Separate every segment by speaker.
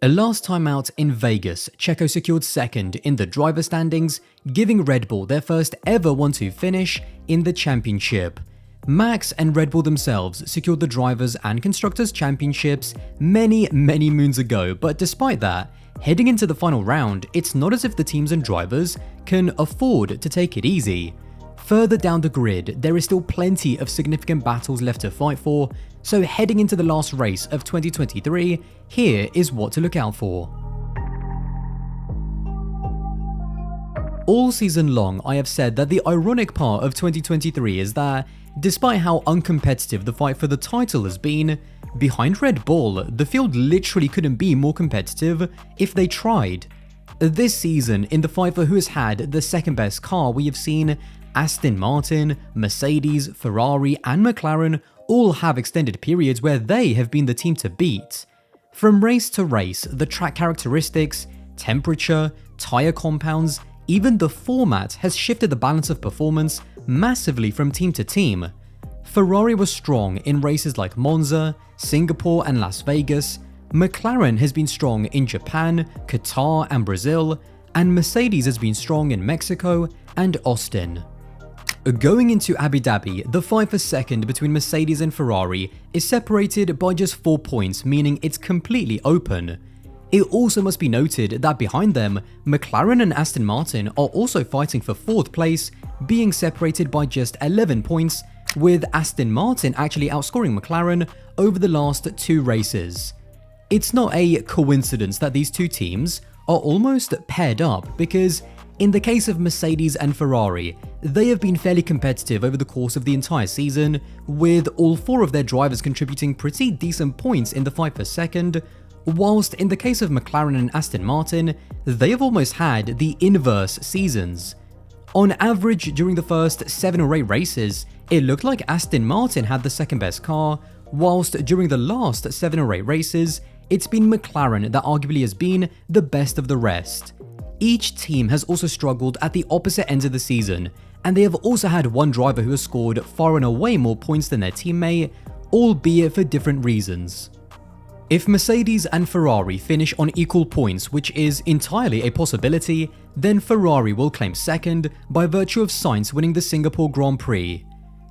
Speaker 1: Last time out in Vegas, Checo secured second in the driver standings, giving Red Bull their first ever 1-2 finish in the championship. Max and Red Bull themselves secured the Drivers' and Constructors' Championships many moons ago, but despite that, heading into the final round, it's not as if the teams and drivers can afford to take it easy. Further down the grid, there is still plenty of significant battles left to fight for, so heading into the last race of 2023, here is what to look out for. All season long, I have said that the ironic part of 2023 is that, despite how uncompetitive the fight for the title has been, behind Red Bull, the field literally couldn't be more competitive if they tried. This season, in the fight for who has had the second best car, we have seen Aston Martin, Mercedes, Ferrari and McLaren all have extended periods where they have been the team to beat. From race to race, the track characteristics, temperature, tyre compounds, even the format has shifted the balance of performance massively from team to team. Ferrari was strong in races like Monza, Singapore and Las Vegas, McLaren has been strong in Japan, Qatar and Brazil, and Mercedes has been strong in Mexico and Austin. Going into Abu Dhabi, the fight for second between Mercedes and Ferrari is separated by just 4 points, meaning it's completely open. It also must be noted that behind them, McLaren and Aston Martin are also fighting for 4th place, being separated by just 11 points, with Aston Martin actually outscoring McLaren over the last 2 races. It's not a coincidence that these two teams are almost paired up, because in the case of Mercedes and Ferrari, they have been fairly competitive over the course of the entire season, with all 4 of their drivers contributing pretty decent points in the fight for second, whilst in the case of McLaren and Aston Martin, they have almost had the inverse seasons. On average, during the first 7 or 8 races, it looked like Aston Martin had the second best car, whilst during the last 7 or 8 races, it's been McLaren that arguably has been the best of the rest. Each team has also struggled at the opposite ends of the season, and they have also had one driver who has scored far and away more points than their teammate, albeit for different reasons. If Mercedes and Ferrari finish on equal points, which is entirely a possibility, then Ferrari will claim second by virtue of Sainz winning the Singapore Grand Prix.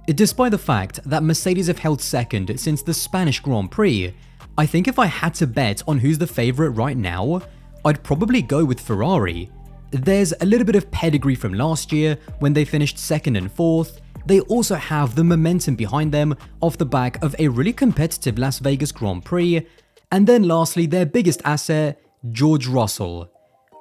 Speaker 1: Despite the fact that Mercedes have held second since the Spanish Grand Prix, I think if I had to bet on who's the favourite right now, I'd probably go with Ferrari. There's a little bit of pedigree from last year when they finished 2nd and 4th. They also have the momentum behind them off the back of a really competitive Las Vegas Grand Prix. And then lastly, their biggest asset, George Russell.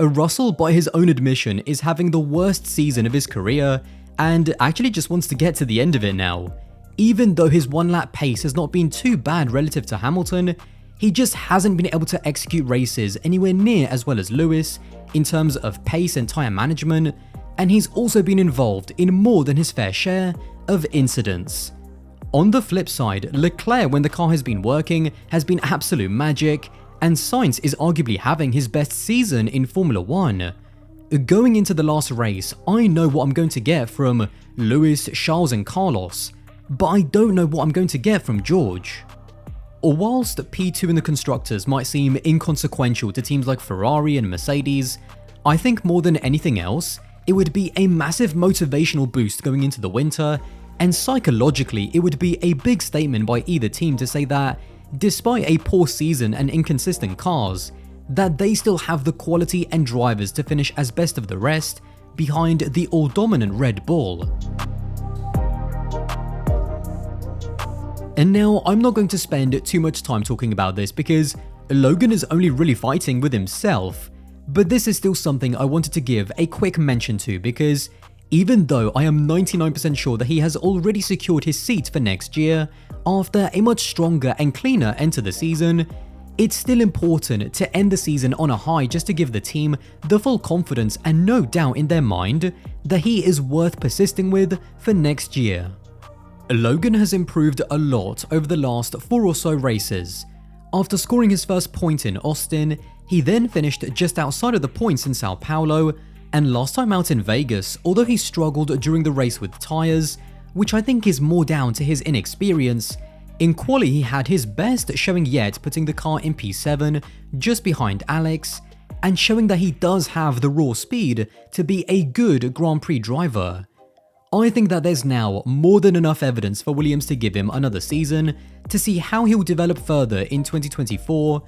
Speaker 1: Russell, by his own admission, is having the worst season of his career and actually just wants to get to the end of it now. Even though his one-lap pace has not been too bad relative to Hamilton, he just hasn't been able to execute races anywhere near as well as Lewis in terms of pace and tyre management, and he's also been involved in more than his fair share of incidents. On the flip side, Leclerc, when the car has been working, has been absolute magic, and Sainz is arguably having his best season in Formula 1. Going into the last race, I know what I'm going to get from Lewis, Charles and Carlos, but I don't know what I'm going to get from George. Whilst P2 in the Constructors might seem inconsequential to teams like Ferrari and Mercedes, I think more than anything else, it would be a massive motivational boost going into the winter, and psychologically it would be a big statement by either team to say that, despite a poor season and inconsistent cars, that they still have the quality and drivers to finish as best of the rest behind the all-dominant Red Bull. And now, I'm not going to spend too much time talking about this because Logan is only really fighting with himself, but this is still something I wanted to give a quick mention to because even though I am 99% sure that he has already secured his seat for next year after a much stronger and cleaner end to the season, it's still important to end the season on a high just to give the team the full confidence and no doubt in their mind that he is worth persisting with for next year. Logan has improved a lot over the last 4 or so races. After scoring his first point in Austin, he then finished just outside of the points in Sao Paulo, and last time out in Vegas, although he struggled during the race with tyres, which I think is more down to his inexperience, In quali, he had his best showing yet, putting the car in P7 just behind Alex, and showing that he does have the raw speed to be a good Grand Prix driver. I think that there's now more than enough evidence for Williams to give him another season to see how he'll develop further in 2024,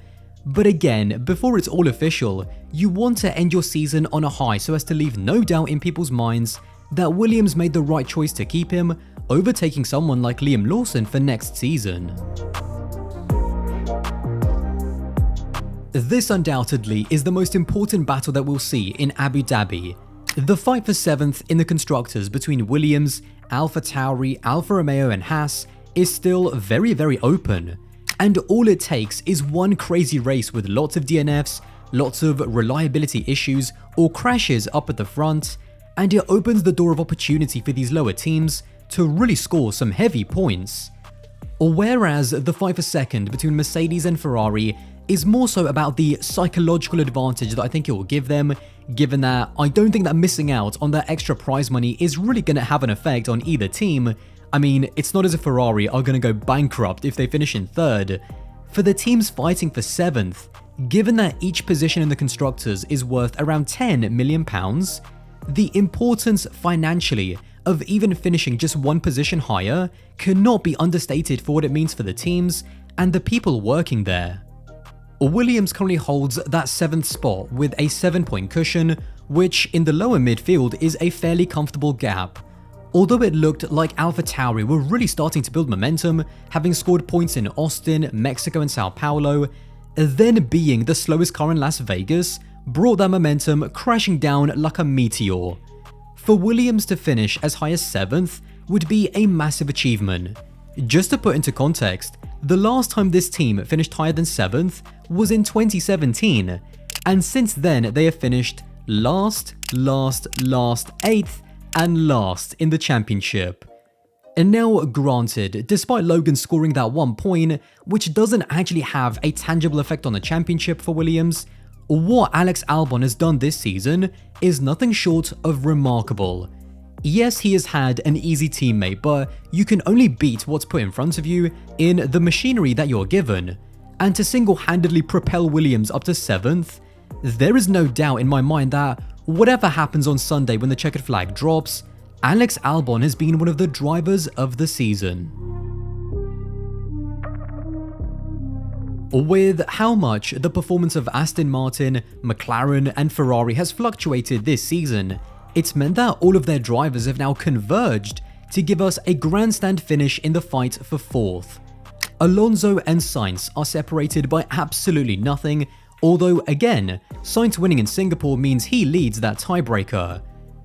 Speaker 1: but again, before it's all official, you want to end your season on a high so as to leave no doubt in people's minds that Williams made the right choice to keep him, overtaking someone like Liam Lawson for next season. This undoubtedly is the most important battle that we'll see in Abu Dhabi. The fight for 7th in the constructors between Williams, AlphaTauri, Alfa Romeo and Haas is still very open. And all it takes is one crazy race with lots of DNFs, lots of reliability issues or crashes up at the front, and it opens the door of opportunity for these lower teams to really score some heavy points. Whereas the fight for 2nd between Mercedes and Ferrari is more so about the psychological advantage that I think it will give them, given that I don't think that missing out on that extra prize money is really going to have an effect on either team. I mean, it's not as if Ferrari are going to go bankrupt if they finish in 3rd. For the teams fighting for 7th, given that each position in the constructors is worth around £10 million, the importance financially of even finishing just one position higher cannot be understated for what it means for the teams and the people working there. Williams currently holds that 7th spot with a 7-point cushion, which in the lower midfield is a fairly comfortable gap. Although it looked like AlphaTauri were really starting to build momentum, having scored points in Austin, Mexico and Sao Paulo, then being the slowest car in Las Vegas brought that momentum crashing down like a meteor. For Williams to finish as high as 7th would be a massive achievement. Just to put into context, the last time this team finished higher than 7th was in 2017, and since then they have finished last, 8th, and last in the championship. And now, granted, despite Logan scoring that 1 point, which doesn't actually have a tangible effect on the championship for Williams, what Alex Albon has done this season is nothing short of remarkable. Yes, he has had an easy teammate, but you can only beat what's put in front of you in the machinery that you're given. And to single-handedly propel Williams up to 7th, there is no doubt in my mind that whatever happens on Sunday when the checkered flag drops, Alex Albon has been one of the drivers of the season. With how much the performance of Aston Martin, McLaren and Ferrari has fluctuated this season, it's meant that all of their drivers have now converged to give us a grandstand finish in the fight for 4th. Alonso and Sainz are separated by absolutely nothing, although again, Sainz winning in Singapore means he leads that tiebreaker.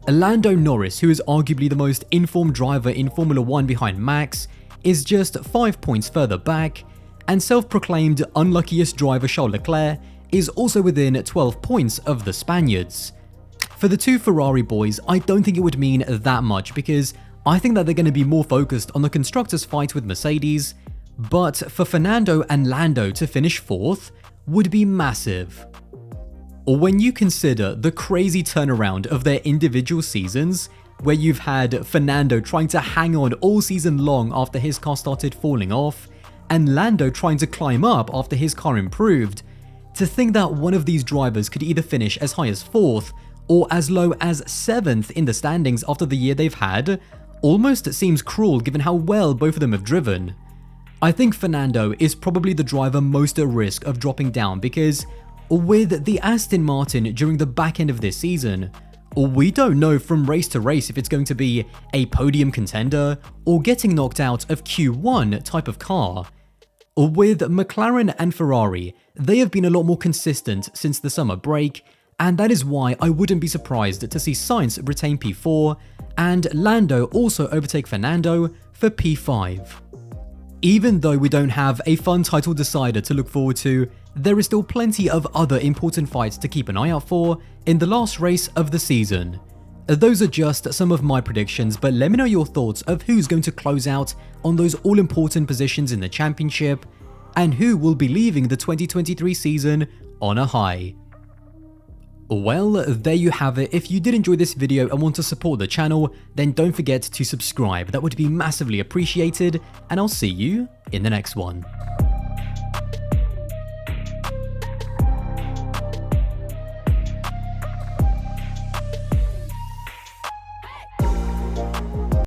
Speaker 1: Lando Norris, who is arguably the most informed driver in Formula 1 behind Max, is just 5 points further back, and self-proclaimed unluckiest driver Charles Leclerc is also within 12 points of the Spaniards. For the two Ferrari boys, I don't think it would mean that much because I think that they're going to be more focused on the constructors' fight with Mercedes, but for Fernando and Lando to finish 4th would be massive. When you consider the crazy turnaround of their individual seasons, where you've had Fernando trying to hang on all season long after his car started falling off, and Lando trying to climb up after his car improved, to think that one of these drivers could either finish as high as 4th or as low as 7th in the standings after the year they've had almost seems cruel given how well both of them have driven. I think Fernando is probably the driver most at risk of dropping down because with the Aston Martin during the back end of this season, we don't know from race to race if it's going to be a podium contender or getting knocked out of Q1 type of car. With McLaren and Ferrari, they have been a lot more consistent since the summer break, and that is why I wouldn't be surprised to see Sainz retain P4 and Lando also overtake Fernando for P5. Even though we don't have a fun title decider to look forward to, there is still plenty of other important fights to keep an eye out for in the last race of the season. Those are just some of my predictions, but let me know your thoughts of who's going to close out on those all-important positions in the championship, and who will be leaving the 2023 season on a high. Well, there you have it. If you did enjoy this video and want to support the channel, then don't forget to subscribe. That would be massively appreciated, and I'll see you in the next one.